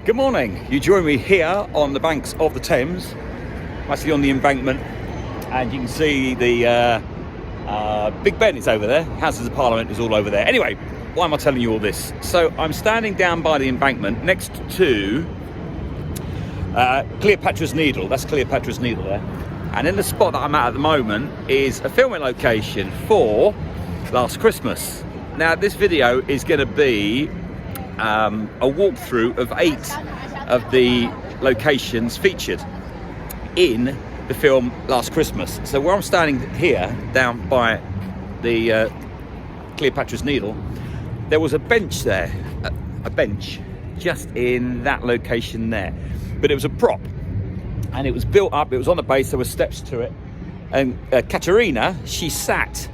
Good morning. You join me here on the banks of the Thames, actually on the embankment, and you can see the Big Ben is over there. Houses of Parliament is all over there. Anyway, why am I telling you all this? So I'm standing down by the embankment next to Cleopatra's Needle. That's Cleopatra's Needle there. And in the spot that I'm at the moment is a filming location for Last Christmas. Now this video is going to be a walkthrough of 8 of the locations featured in the film Last Christmas. So where I'm standing here down by the Cleopatra's Needle, there was a bench there, a bench just in that location there, but it was a prop and it was built up, it was on the base, there were steps to it, and Katerina, she sat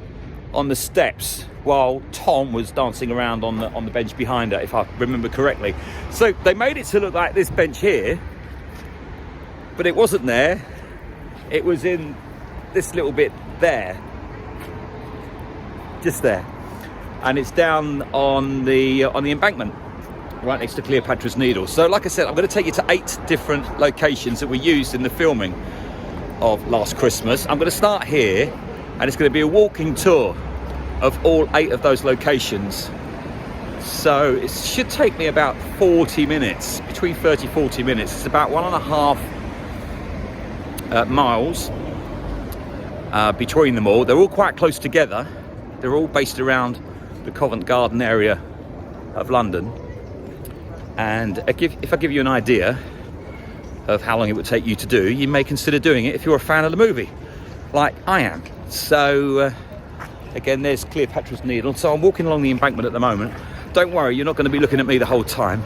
on the steps while Tom was dancing around on the bench behind her, if I remember correctly. So they made it to look like this bench here, but it wasn't there. It was in this little bit there, just there, and it's down on the embankment, right next to Cleopatra's Needle. So, like I said, I'm going to take you to 8 different locations that were used in the filming of Last Christmas. I'm going to start here, and it's going to be a walking tour of all 8 of those locations. So it should take me about 40 minutes, between 30-40 minutes. It's about 1.5 miles between them all. They're all quite close together. They're all based around the Covent Garden area of London. And if I give you an idea of how long it would take you to do, you may consider doing it if you're a fan of the movie, like I am. So again, there's Cleopatra's Needle. So I'm walking along the embankment at the moment. Don't worry, you're not going to be looking at me the whole time.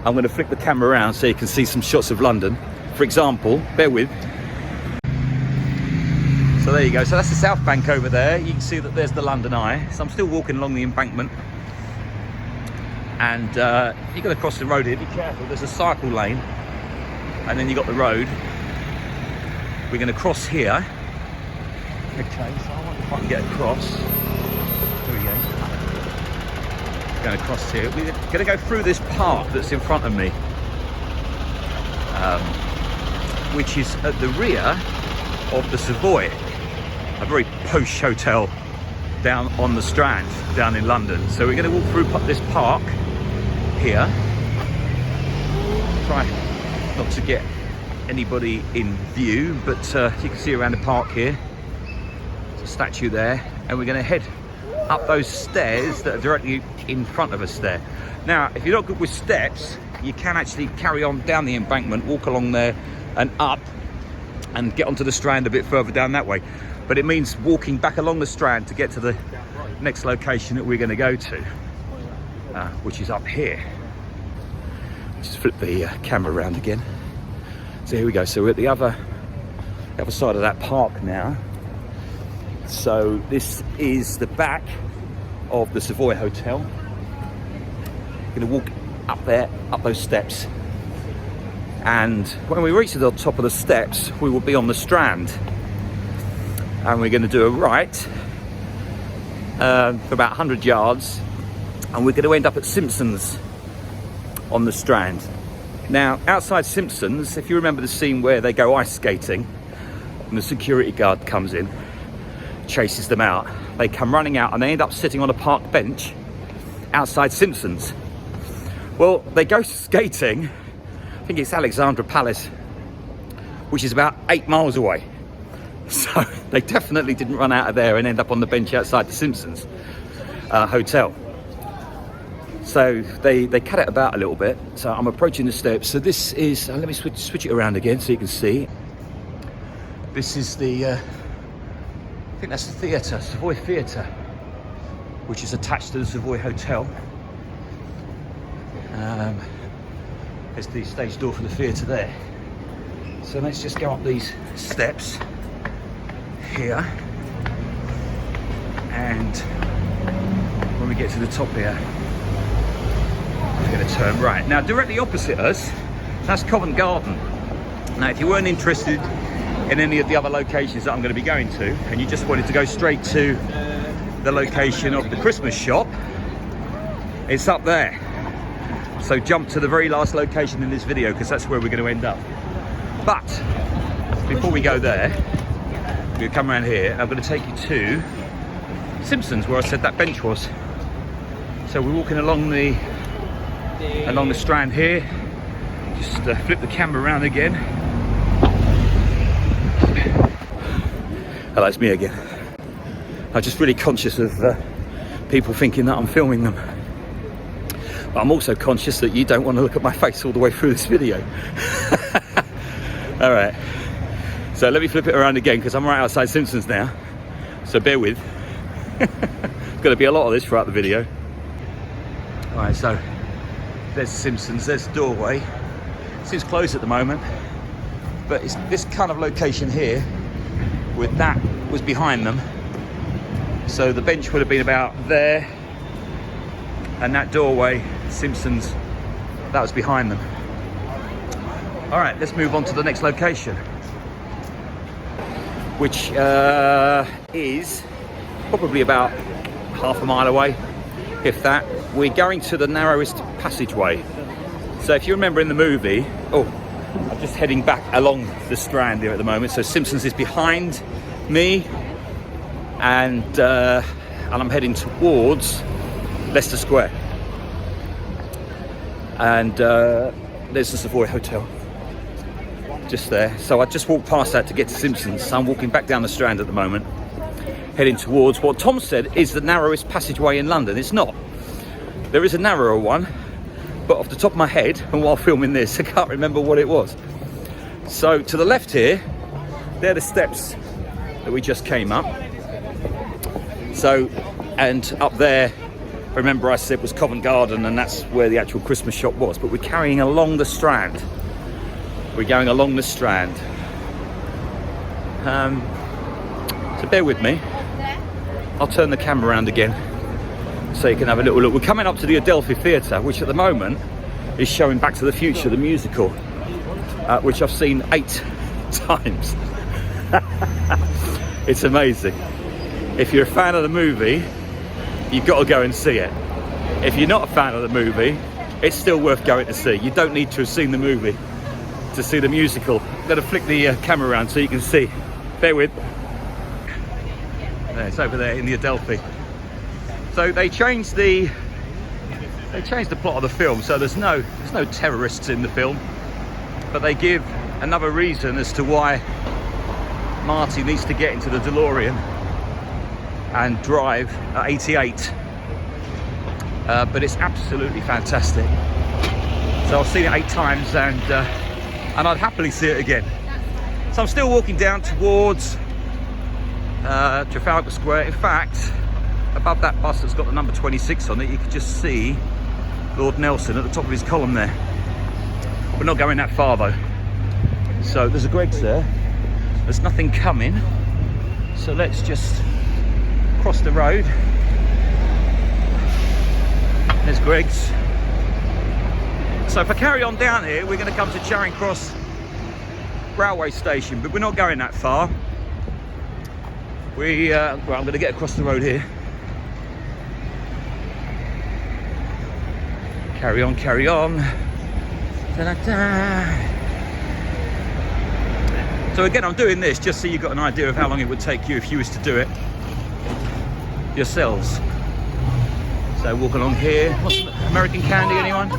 I'm going to flick the camera around so you can see some shots of London. For example, bear with. So there you go. So that's the South Bank over there. You can see that there's the London Eye. So I'm still walking along the embankment. And if you're going to cross the road here, be careful. There's a cycle lane. And then you've got the road. We're going to cross here. Okay, so I wonder if I can get across. There we go. Going across here. We're going to go through this park that's in front of me, which is at the rear of the Savoy, a very posh hotel down on the Strand, down in London. So we're going to walk through this park here. Try not to get anybody in view, but you can see around the park here. Statue there, and we're going to head up those stairs that are directly in front of us there. Now, if you're not good with steps, you can actually carry on down the embankment, walk along there and up, and get onto the Strand a bit further down that way. But it means walking back along the Strand to get to the next location that we're going to go to, which is up here. Just flip the camera around again. So here we go. So we're at the other side of that park now. So this is the back of the Savoy Hotel. We're going to walk up there, up those steps, and when we reach the top of the steps, we will be on the Strand, and we're going to do a right for about 100 yards, and we're going to end up at Simpsons on the Strand. Now, outside Simpsons, if you remember the scene where they go ice skating and the security guard comes in, chases them out, they come running out and they end up sitting on a park bench outside Simpsons. Well, they go skating, I think it's Alexandra Palace, which is about 8 miles away. So they definitely didn't run out of there and end up on the bench outside the Simpsons hotel. So they cut it about a little bit. So I'm approaching the steps. So this is, let me switch it around again so you can see. This is the I think that's the theatre, Savoy Theatre, which is attached to the Savoy Hotel. There's the stage door for the theatre there. So let's just go up these steps here, and when we get to the top here, we're going to turn right. Now, directly opposite us, that's Covent Garden. Now, if you weren't interested in any of the other locations that I'm going to be going to, and you just wanted to go straight to the location of the Christmas shop, it's up there. So jump to the very last location in this video, because that's where we're going to end up. But before we go there, we're going to come around here and I'm going to take you to Simpsons, where I said that bench was. So we're walking along the Strand here. Just flip the camera around again. Hello, it's me again. I'm just really conscious of people thinking that I'm filming them. But I'm also conscious that you don't want to look at my face all the way through this video. All right. So let me flip it around again, because I'm right outside Simpsons now. So bear with. There's going to be a lot of this throughout the video. All right, so there's Simpsons, there's the doorway. Seems closed at the moment, but it's this kind of location here, with that was behind them. So the bench would have been about there, and that doorway, Simpsons, that was behind them. All right, let's move on to the next location, which is probably about half a mile away, if that. We're going to the narrowest passageway. So if you remember in the movie, I'm just heading back along the Strand here at the moment. So Simpsons is behind me, and I'm heading towards Leicester Square. And there's the Savoy Hotel just there. So I just walked past that to get to Simpsons. So I'm walking back down the Strand at the moment, heading towards what Tom said is the narrowest passageway in London. It's not. There is a narrower one, but off the top of my head, and while filming this, I can't remember what it was. So to the left here, they're the steps that we just came up. So, and up there, remember I said was Covent Garden, and that's where the actual Christmas shop was. But we're carrying along the Strand. We're going along the Strand. So bear with me. I'll turn the camera around again so you can have a little look. We're coming up to the Adelphi Theatre, which at the moment is showing Back to the Future, the musical, which I've seen 8 times. It's amazing. If you're a fan of the movie, you've got to go and see it. If you're not a fan of the movie, it's still worth going to see. You don't need to have seen the movie to see the musical. I'm going to flick the camera around so you can see. Bear with. There, it's over there in the Adelphi. So they changed the plot of the film. So there's no terrorists in the film, but they give another reason as to why Marty needs to get into the DeLorean and drive at 88. But it's absolutely fantastic. So I've seen it 8 times, and I'd happily see it again. So I'm still walking down towards Trafalgar Square. In fact, above that bus that's got the number 26 on it, you can just see Lord Nelson at the top of his column there. We're not going that far though. So there's a Greggs there. There's nothing coming. So let's just cross the road. There's Greggs. So if I carry on down here, we're going to come to Charing Cross railway station, but we're not going that far. Well, I'm going to get across the road here. Carry on, carry on. Da-da-da. So again, I'm doing this just so you've got an idea of how long it would take you if you was to do it yourselves. So walk along here. What's American candy, anyone?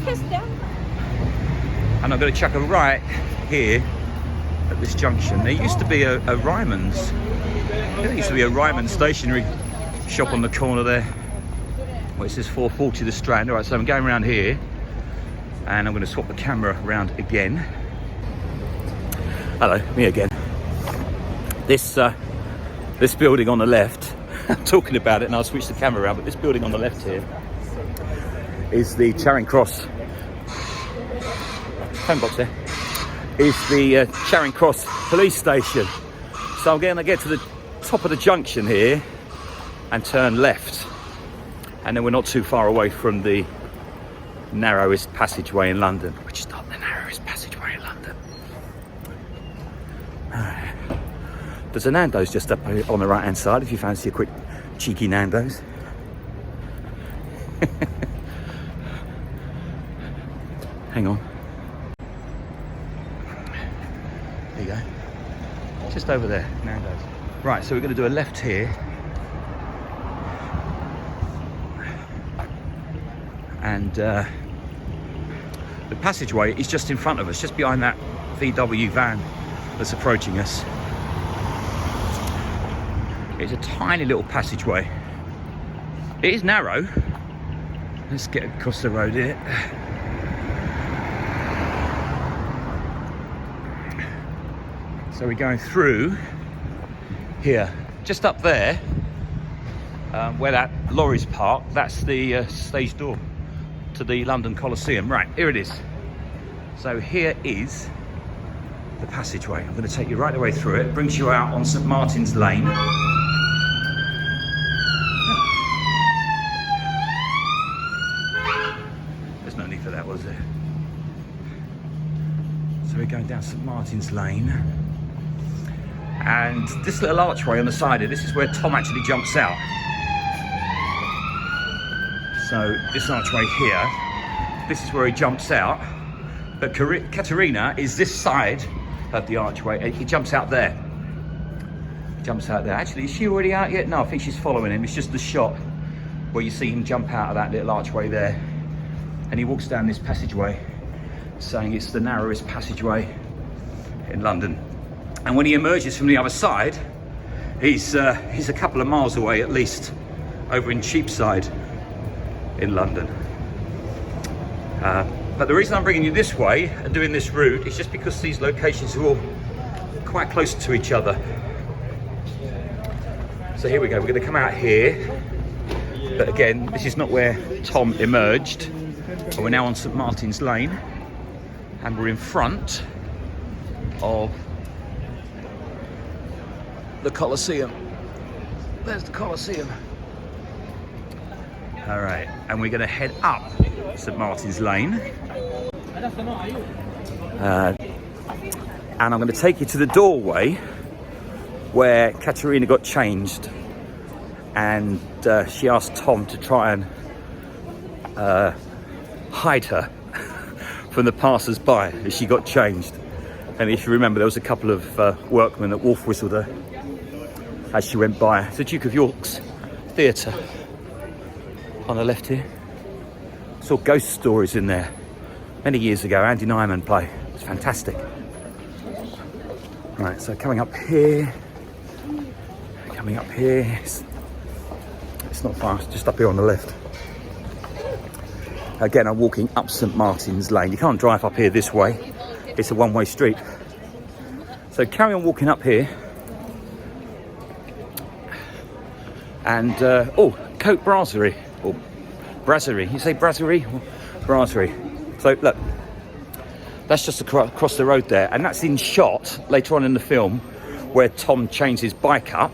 And I'm going to chuck a right here at this junction. There used to be a Ryman's. I think there used to be a Ryman stationery shop on the corner there. Well, it says 440 the Strand. All right, so I'm going around here, and I'm going to swap the camera around again. Hello, me again. This building on the left, I'm talking about it and I'll switch the camera around, but this building on the left here is the Charing Cross phone box there, is the Charing Cross police station. So I'm going to get to the top of the junction here and turn left, and then we're not too far away from the narrowest passageway in London, which is not the narrowest passageway in London. There's a Nando's just up on the right hand side if you fancy a quick cheeky Nando's. Hang on. There you go. Just over there, now it goes. Right, so we're going to do a left here. And the passageway is just in front of us, just behind that VW van that's approaching us. It's a tiny little passageway. It is narrow. Let's get across the road here. So we're going through here, just up there, where that lorry's parked. That's the stage door to the London Coliseum. Right, here it is. So here is the passageway. I'm going to take you right the way through it. Brings you out on St Martin's Lane. There's no need for that, was there? So we're going down St Martin's Lane. And this little archway on the side here, this is where Tom actually jumps out. So this archway here, this is where he jumps out. But Katerina is this side of the archway. He jumps out there. He jumps out there. Actually, is she already out yet? No, I think she's following him. It's just the shot where you see him jump out of that little archway there. And he walks down this passageway, saying it's the narrowest passageway in London. And when he emerges from the other side, he's a couple of miles away at least, over in Cheapside in London. But the reason I'm bringing you this way and doing this route is just because these locations are all quite close to each other. So here we go, we're going to come out here. But again, this is not where Tom emerged. But we're now on St Martin's Lane. And we're in front of the Coliseum. There's the Coliseum. All right, and we're going to head up St Martin's Lane. And I'm going to take you to the doorway where Katerina got changed. And she asked Tom to try and hide her from the passers-by as she got changed. And if you remember, there was a couple of workmen that wolf whistled her as she went by. It's the Duke of York's Theatre on the left here. Saw Ghost Stories in there many years ago. Andy Nyman play. It's fantastic. Right, so coming up here. It's not far, it's just up here on the left. Again, I'm walking up St Martin's Lane. You can't drive up here this way. It's a one-way street. So carry on walking up here. And, Coat Brasserie. Or Brasserie. You say Brasserie? Or Brasserie. So, look. That's just across the road there. And that's in shot later on in the film where Tom changed his bike up.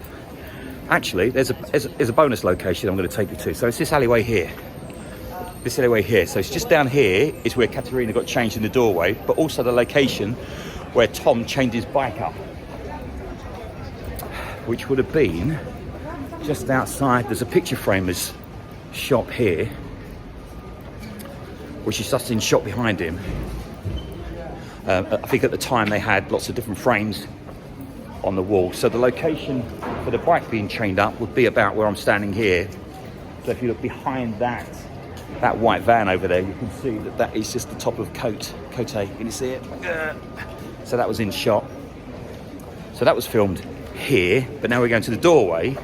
Actually, there's a bonus location I'm going to take you to. So it's this alleyway here. This alleyway here. So it's just down here is where Katerina got changed in the doorway, but also the location where Tom changed his bike up, which would have been just outside. There's a picture framer's shop here, which is just in shot behind him. I think at the time they had lots of different frames on the wall. So the location for the bike being chained up would be about where I'm standing here. So if you look behind that white van over there, you can see that is just the top of Cote. Can you see it? So that was in shot. So that was filmed here, but now we're going to the doorway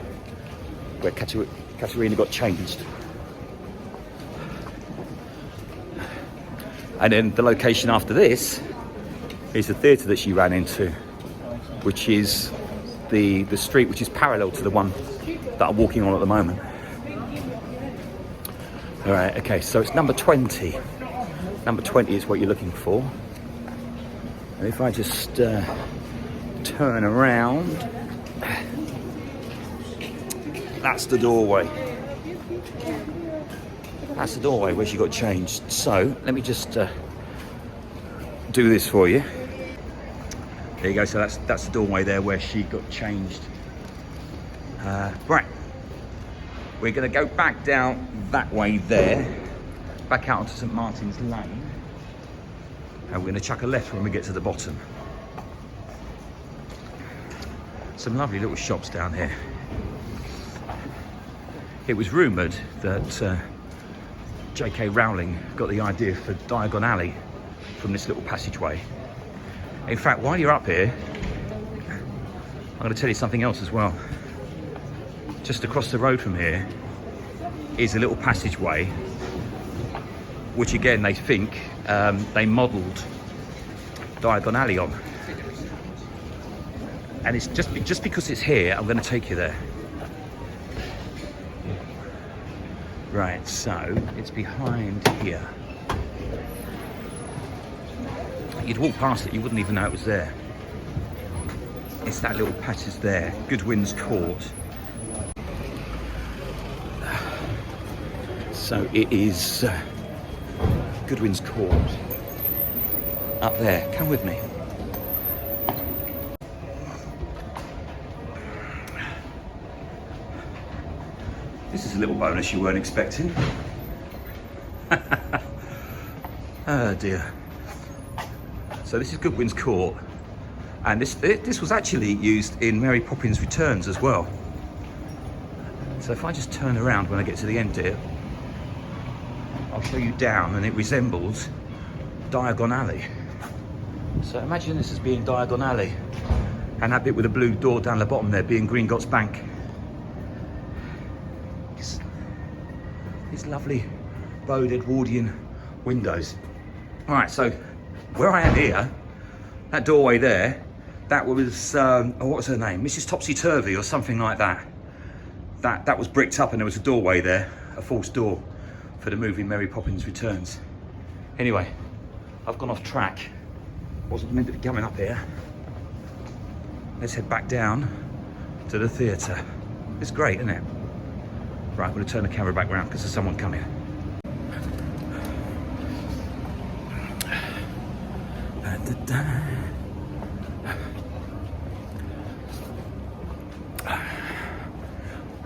where Katerina got changed. And then the location after this is the theatre that she ran into, which is the street which is parallel to the one that I'm walking on at the moment. All right, okay, so it's number 20. Number 20 is what you're looking for. And if I just turn around, that's the doorway. That's the doorway where she got changed. So let me just do this for you. There you go. So that's the doorway there where she got changed. Right. We're going to go back down that way there, back out onto St Martin's Lane. And we're going to chuck a left when we get to the bottom. Some lovely little shops down here. It was rumoured that J.K. Rowling got the idea for Diagon Alley from this little passageway. In fact, while you're up here, I'm going to tell you something else as well. Just across the road from here is a little passageway, which again they think they modelled Diagon Alley on. And it's just because it's here, I'm going to take you there. Right, so it's behind here. You'd walk past it, you wouldn't even know it was there. It's that little passage there, Goodwins Court. So it is Goodwins Court. Up there, come with me. This is a little bonus you weren't expecting. Oh dear. So this is Goodwins Court. And this was actually used in Mary Poppins Returns as well. So if I just turn around when I get to the end here, I'll show you down, and it resembles Diagon Alley. So imagine this as being Diagon Alley, and that bit with the blue door down the bottom there being Gringotts Bank. These lovely bowed Edwardian windows. All right, so where I am here, that doorway there, that was, what was her name? Mrs. Topsy-Turvy or something like that. That was bricked up, and there was a doorway there, a false door for the movie Mary Poppins Returns. Anyway, I've gone off track. Wasn't meant to be coming up here. Let's head back down to the theatre. It's great, isn't it? Right, I'm going to turn the camera back round because there's someone coming.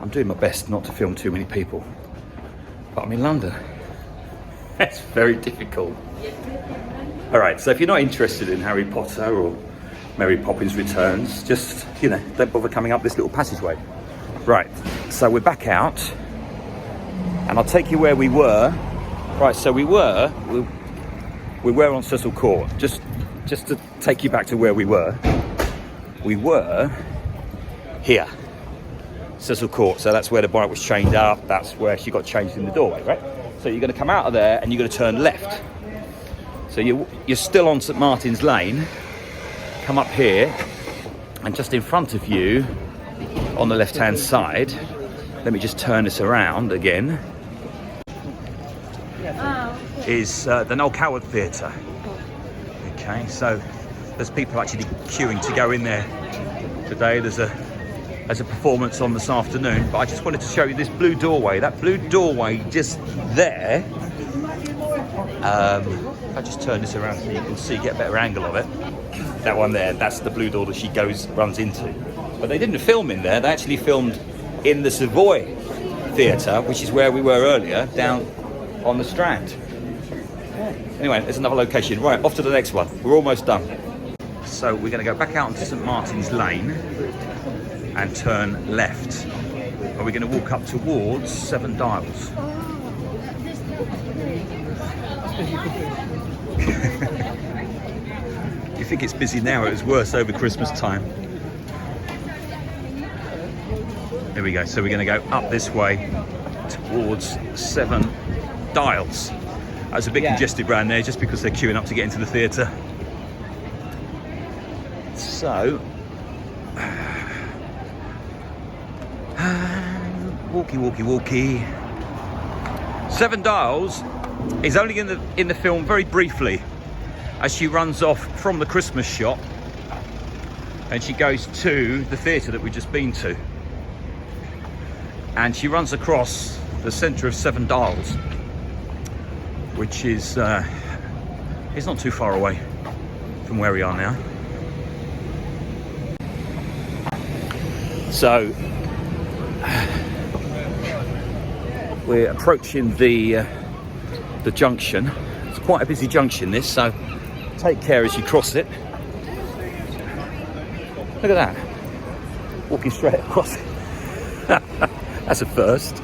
I'm doing my best not to film too many people, but I'm in London. It's very difficult. All right, so if you're not interested in Harry Potter or Mary Poppins Returns, just, you know, don't bother coming up this little passageway. Right, so we're back out, and I'll take you where we were. Right, so we were on Cecil Court. Just to take you back to where we were here, Cecil Court. So that's where the bike was chained up. That's where she got changed in the doorway, right? So you're going to come out of there and you're going to turn left. So you're still on St Martin's Lane. Come up here, and just in front of you, on the left-hand side, let me just turn this around again, is the Noel Coward Theatre. Okay, so there's people actually queuing to go in there today. There's a performance on this afternoon, but I just wanted to show you this blue doorway. That blue doorway just there. If I just turn this around so you can see, get a better angle of it. That one there, that's the blue door that she runs into. But they didn't film in there, they actually filmed in the Savoy Theatre, which is where we were earlier, down on the Strand. Anyway, there's another location. Right, off to the next one. We're almost done. So we're going to go back out onto St Martin's Lane and turn left. And we're going to walk up towards Seven Dials. You think it's busy now, it was worse over Christmas time. There we go, so we're going to go up this way towards Seven Dials. I was a bit congested around there just because they're queuing up to get into the theatre. So, walkie. Seven Dials is only in the film very briefly, as she runs off from the Christmas shop and she goes to the theatre that we've just been to, and she runs across the centre of Seven Dials, which is it's not too far away from where we are now. So we're approaching the junction. It's quite a busy junction, this, so take care as you cross it. Look at that. Walking straight across it. That's a first.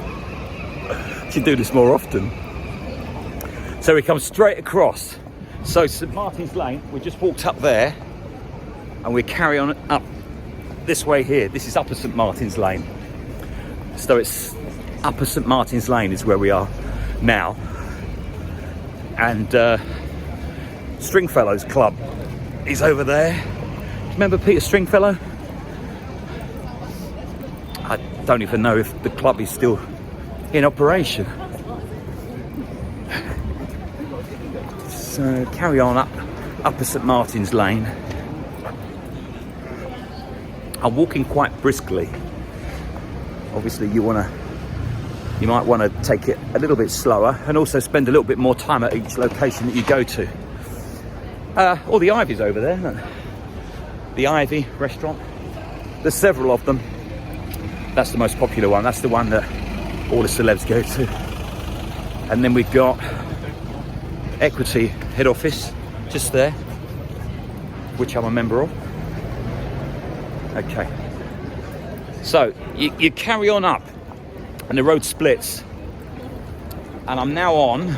Should do this more often. So we come straight across. So St Martin's Lane, we just walked up there and we carry on up this way here. This is Upper St Martin's Lane. So it's Upper St Martin's Lane is where we are now. And Stringfellow's Club is over there. Remember Peter Stringfellow? I don't even know if the club is still in operation. So carry on up Upper St Martin's Lane. I'm walking quite briskly. Obviously you might want to take it a little bit slower and also spend a little bit more time at each location that you go to. All the Ivy's over there, isn't it? The Ivy restaurant. There's several of them. That's the most popular one. That's the one that all the celebs go to. And then we've got Equity head office just there, which I'm a member of. Okay. So you carry on up and the road splits. And I'm now on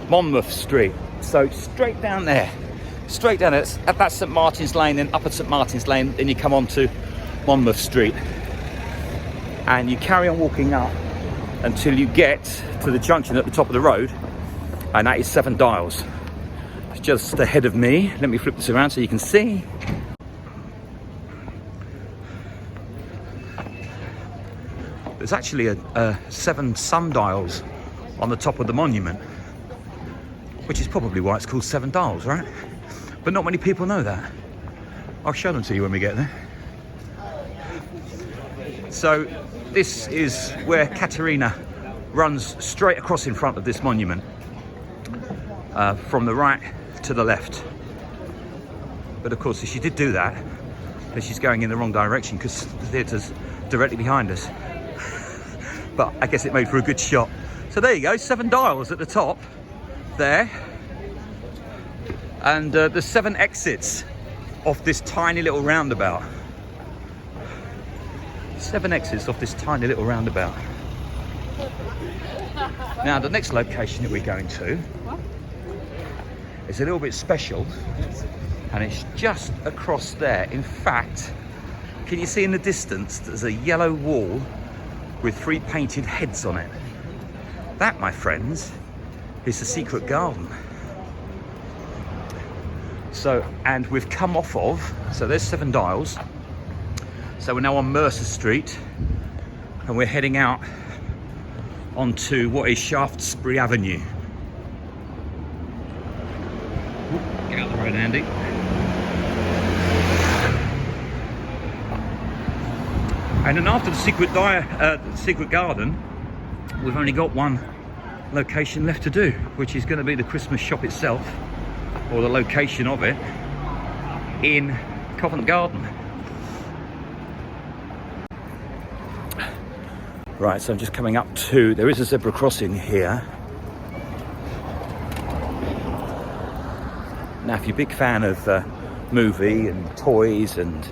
Monmouth Street. So straight down there. Straight down there. That's St Martin's Lane, then up at St Martin's Lane, then you come on to Monmouth Street. And you carry on walking up until you get to the junction at the top of the road, and that is Seven Dials. It's just ahead of me. Let me flip this around so you can see. There's actually a 7 sundials on the top of the monument, which is probably why it's called Seven Dials, right? But not many people know that. I'll show them to you when we get there. So this is where Katerina runs straight across in front of this monument, from the right to the left. But of course, if she did do that, then she's going in the wrong direction because the theatre's directly behind us. But I guess it made for a good shot. So there you go, 7 dials at the top there. And the 7 exits off this tiny little roundabout. 7 exits off this tiny little roundabout. Now the next location that we're going to is a little bit special, and it's just across there. In fact, can you see in the distance there's a yellow wall with 3 painted heads on it? That, my friends, is the secret garden. So, and we've come off of, so there's 7 dials. So we're now on Mercer Street and we're heading out onto what is Shaftesbury Avenue. Get out the road, Andy. And then after the secret garden, we've only got one location left to do, which is going to be the Christmas shop itself, or the location of it, in Covent Garden. Right, so I'm just coming up to, there is a zebra crossing here. Now, if you're a big fan of movie and toys and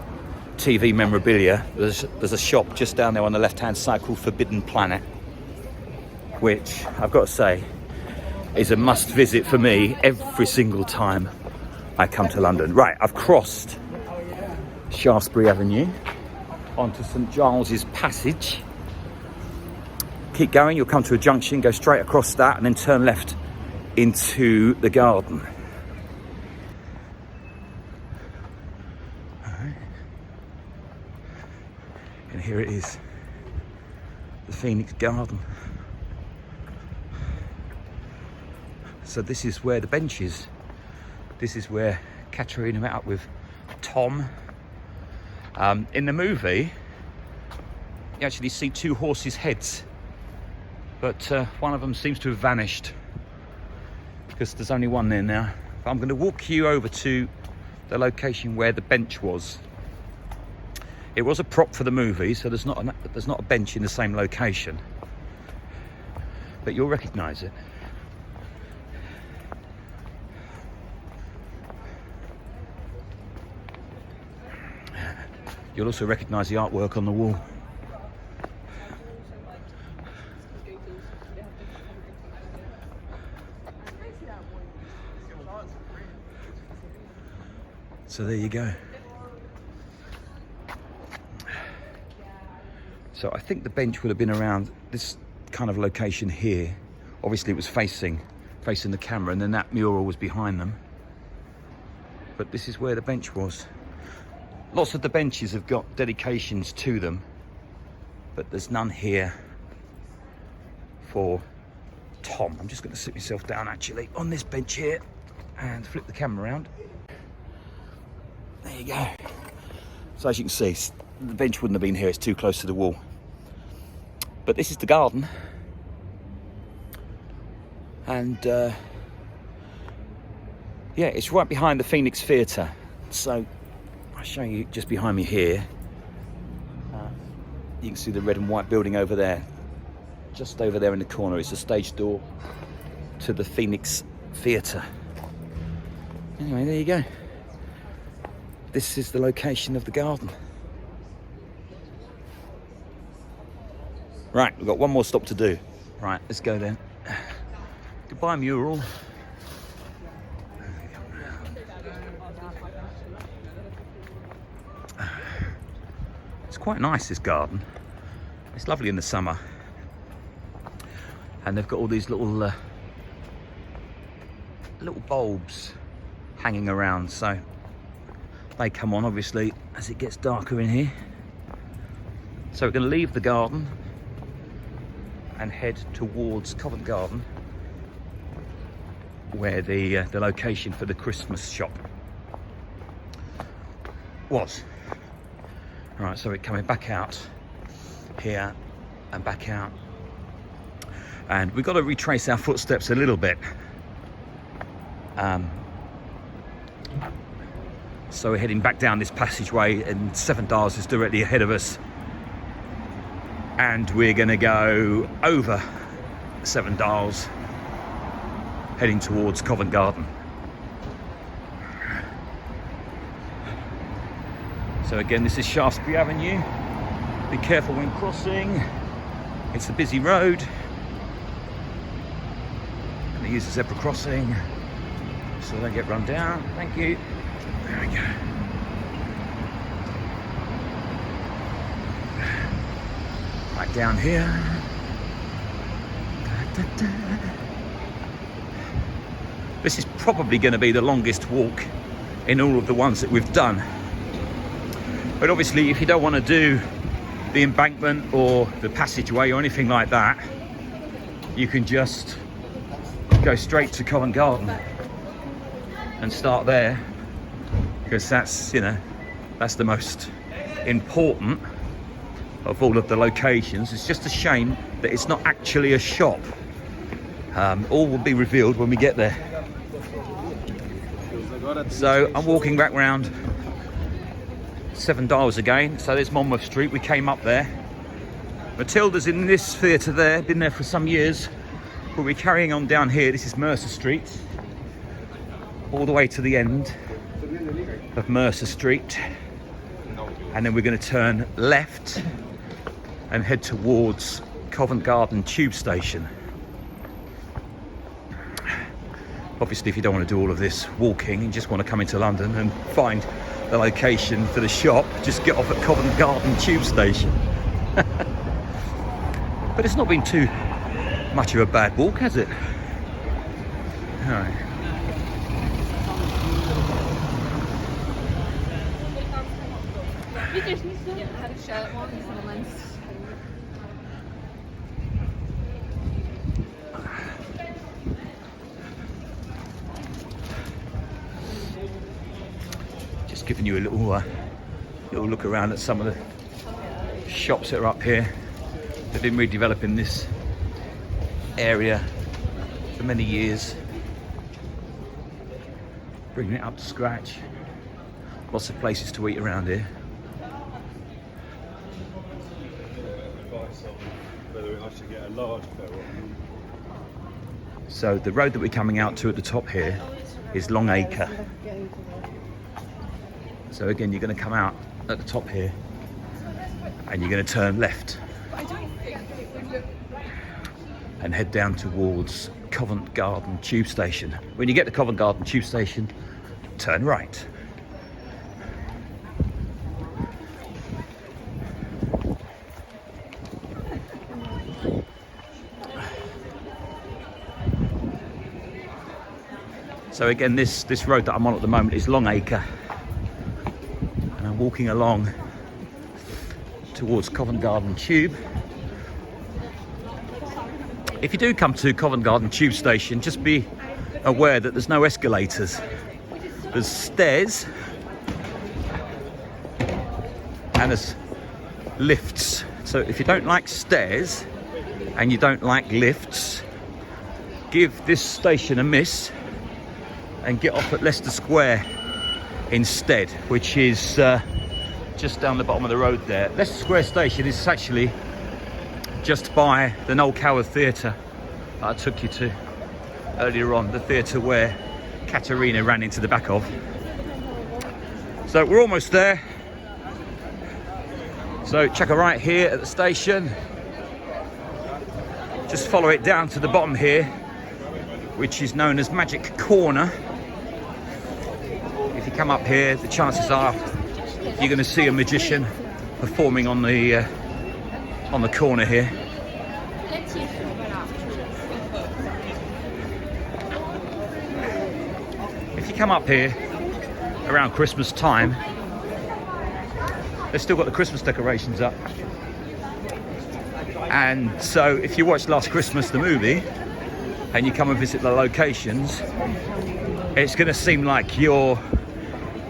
TV memorabilia, there's a shop just down there on the left-hand side called Forbidden Planet, which I've got to say is a must visit for me every single time I come to London. Right, I've crossed Shaftesbury Avenue onto St Giles's Passage. Keep going, you'll come to a junction, go straight across that and then turn left into the garden. Alright. And here it is, the Phoenix Garden. So this is where the bench is. This is where Katerina met up with Tom. In the movie, you actually see 2 horses' heads, but one of them seems to have vanished because there's only one there now. But I'm going to walk you over to the location where the bench was. It was a prop for the movie, so there's not a bench in the same location, but you'll recognise it. You'll also recognise the artwork on the wall. So there you go. So I think the bench would have been around this kind of location here. Obviously it was facing the camera, and then that mural was behind them. But this is where the bench was. Lots of the benches have got dedications to them, but there's none here for Tom. I'm just going to sit myself down actually on this bench here and flip the camera around. There you go. So as you can see, the bench wouldn't have been here, it's too close to the wall. But this is the garden. And yeah, it's right behind the Phoenix Theatre. So I'll show you just behind me here. You can see the red and white building over there. Just over there in the corner is the stage door to the Phoenix Theatre. Anyway, there you go. This is the location of the garden. Right, we've got one more stop to do. Right, let's go then. Goodbye, mural. It's quite nice, this garden. It's lovely in the summer. And they've got all these little bulbs hanging around, so they come on obviously as it gets darker in here. So we're going to leave the garden and head towards Covent Garden, where the location for the Christmas shop was. Right, so we're coming back out here and back out, and we've got to retrace our footsteps a little bit. So we're heading back down this passageway, and 7 Dials is directly ahead of us. And we're going to go over 7 Dials, heading towards Covent Garden. So again, this is Shaftesbury Avenue. Be careful when crossing. It's a busy road. Going to use the zebra crossing so they don't get run down. Thank you. There we go. Right down here. This is probably going to be the longest walk in all of the ones that we've done. But obviously, if you don't want to do the embankment or the passageway or anything like that, you can just go straight to Covent Garden and start there, because that's, you know, that's the most important of all of the locations. It's just a shame that it's not actually a shop. All will be revealed when we get there. So I'm walking back round 7 Dials again. So there's Monmouth Street, we came up there. Matilda's in this theatre there, been there for some years. But we're carrying on down here. This is Mercer Street, all the way to the end of Mercer Street. And then we're going to turn left and head towards Covent Garden Tube Station. Obviously, if you don't want to do all of this walking and just want to come into London and find the location for the shop, just get off at Covent Garden Tube Station. But it's not been too much of a bad walk, has it? All right. Just giving you a little look around at some of the shops that are up here. They've been redeveloping this area for many years, bringing it up to scratch. Lots of places to eat around here. So the road that we're coming out to at the top here is Long Acre. So again, you're going to come out at the top here, and you're going to turn left and head down towards Covent Garden tube station. When you get to Covent Garden tube station, turn right. So again, this road that I'm on at the moment is Longacre, and I'm walking along towards Covent Garden Tube. If you do come to Covent Garden Tube Station, just be aware that there's no escalators. There's stairs and there's lifts. So if you don't like stairs and you don't like lifts, give this station a miss and get off at Leicester Square instead, which is just down the bottom of the road there. Leicester Square station is actually just by the Noel Theatre that I took you to earlier on, the theatre where Katerina ran into the back of. So we're almost there. So check a right here at the station. Just follow it down to the bottom here, which is known as Magic Corner. If you come up here, the chances are you're going to see a magician performing on the corner here. If you come up here around Christmas time, they've still got the Christmas decorations up. And so if you watched Last Christmas, the movie, and you come and visit the locations, it's going to seem like you're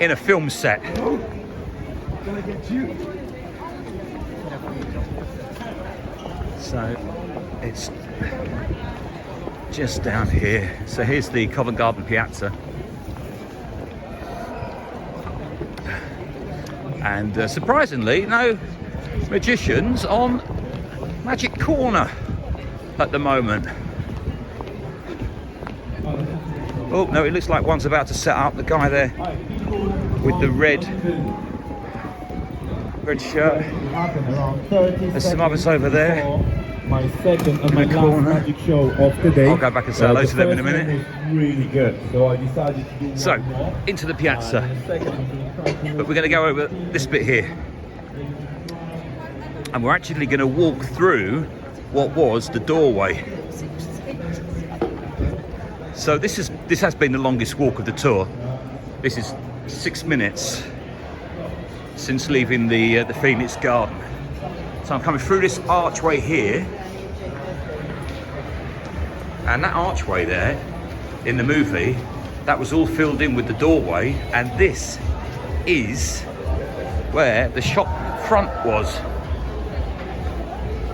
in a film set. So it's just down here. So here's the Covent Garden Piazza. And surprisingly, no magicians on Magic Corner at the moment. Oh no, it looks like one's about to set up. The guy there with the red shirt. There's some others over there. My second and my last magic show of the day. I'll go back and say hello to them in a minute. Really good, so I decided to do one So more. into the piazza, but we're going to go over this bit here, and we're actually going to walk through what was the doorway. So this has been the longest walk of the tour. This is 6 minutes since leaving the Phoenix Garden. So I'm coming through this archway here, and that archway there in the movie, that was all filled in with the doorway, and this is where the shop front was.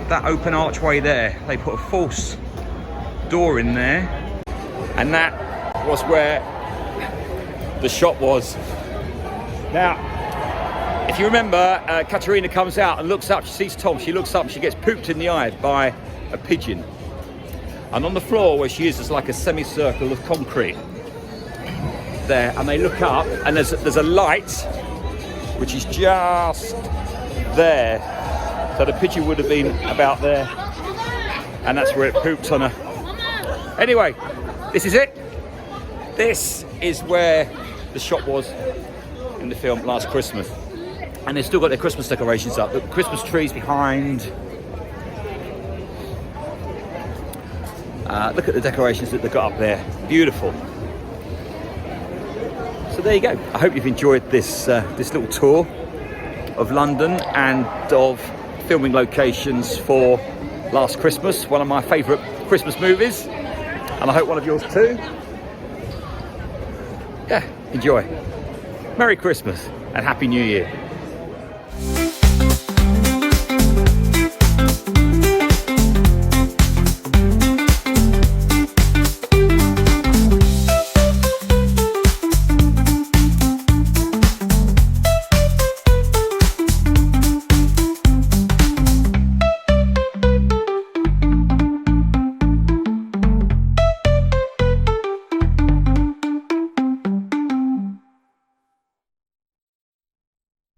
That open archway there, they put a false door in there, and that was where the shop was. Now, if you remember, Katerina comes out and looks up, she sees Tom, she looks up, she gets pooped in the eye by a pigeon. And on the floor where she is, there's like a semicircle of concrete there, and they look up and there's a light which is just there. So the pigeon would have been about there, and that's where it pooped on her. Anyway, this is it. This is where the shop was in the film Last Christmas. And they've still got their Christmas decorations up. The Christmas trees behind. Look at the decorations that they've got up there. Beautiful. So there you go. I hope you've enjoyed this little tour of London and of filming locations for Last Christmas, one of my favourite Christmas movies. And I hope one of yours too. Yeah, enjoy. Merry Christmas and Happy New Year.